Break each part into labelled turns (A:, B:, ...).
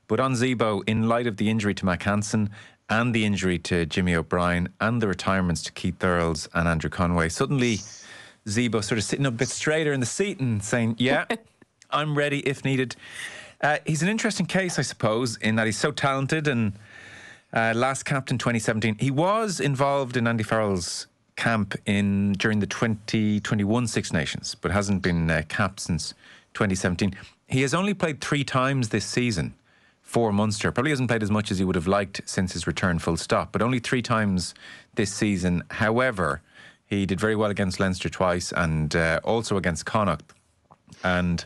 A: But on Zebo, in light of the injury to Mac Hansen and the injury to Jimmy O'Brien and the retirements to Keith Thurles and Andrew Conway, suddenly Zebo sort of sitting up a bit straighter in the seat and saying, yeah, I'm ready if needed. He's an interesting case, I suppose, in that he's so talented and last capped in 2017. He was involved in Andy Farrell's camp during the 2021 Six Nations, but hasn't been capped since 2017. He has only played 3 times this season for Munster. Probably hasn't played as much as he would have liked since his return, full stop, but only 3 times this season. However, he did very well against Leinster twice and also against Connacht. And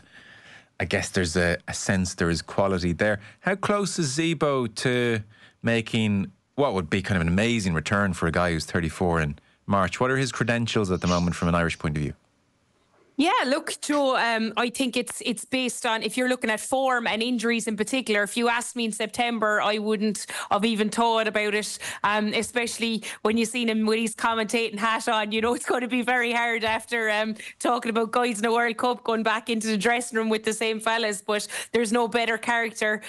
A: I guess there's a sense there is quality there. How close is Zebo to making what would be kind of an amazing return for a guy who's 34 in March? What are his credentials at the moment from an Irish point of view?
B: Yeah, look, Joe, I think it's based on, if you're looking at form and injuries in particular. If you asked me in September, I wouldn't have even thought about it, especially when you've seen him with his commentating hat on. You know, it's going to be very hard after talking about guys in the World Cup going back into the dressing room with the same fellas, but there's no better character.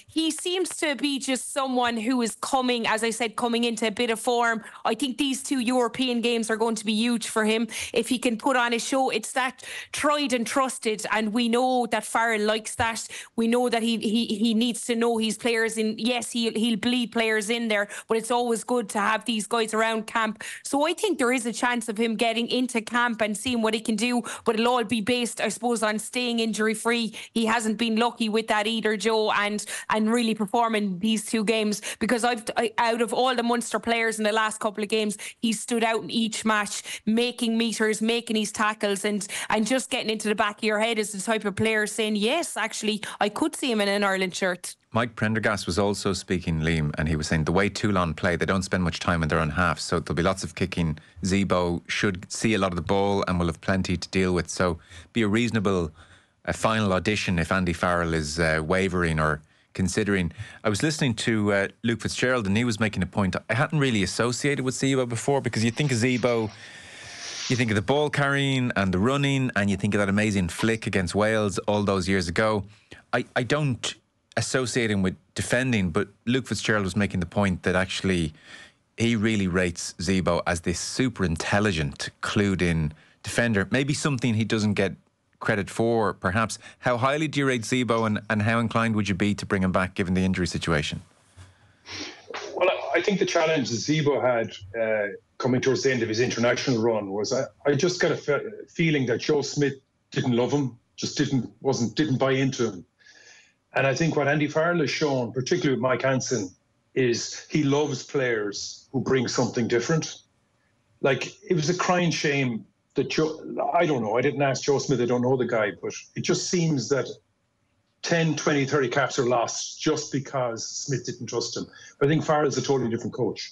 B: He seems to be just someone who is coming, as I said, coming into a bit of form. I think these 2 European games are going to be huge for him. If he can put on a show, it's that tried and trusted, and we know that Farrell likes that. We know that he needs to know his players in. Yes, he'll bleed players in there, but it's always good to have these guys around camp. So I think there is a chance of him getting into camp and seeing what he can do, but it'll all be based, I suppose, on staying injury free. He hasn't been lucky with that either, Joe, and really performing these 2 games, because out of all the Munster players in the last couple of games, he stood out in each match, making meters, making his tackles, and just getting into the back of your head as the type of player saying, yes, actually, I could see him in an Ireland shirt.
A: Mike Prendergast was also speaking, Liam, and he was saying the way Toulon play, they don't spend much time in their own half, so there'll be lots of kicking. Zebo should see a lot of the ball and will have plenty to deal with, so be a reasonable final audition if Andy Farrell is wavering or considering. I was listening to Luke Fitzgerald, and he was making a point I hadn't really associated with Zebo before, because you think of Zebo, you think of the ball carrying and the running, and you think of that amazing flick against Wales all those years ago. I don't associate him with defending, but Luke Fitzgerald was making the point that actually he really rates Zebo as this super intelligent, clued in defender. Maybe something he doesn't get credit for, perhaps. How highly do you rate Zebo, and how inclined would you be to bring him back given the injury situation?
C: Well, I think the challenge that Zebo had coming towards the end of his international run was I just got a feeling that Joe Schmidt didn't love him, just didn't buy into him. And I think what Andy Farrell has shown, particularly with Mike Hansen, is he loves players who bring something different. Like, it was a crying shame that I don't know, I didn't ask Joe Schmidt, I don't know the guy, but it just seems that 10, 20, 30 caps are lost just because Smith didn't trust him. I think Farrell's a totally different coach.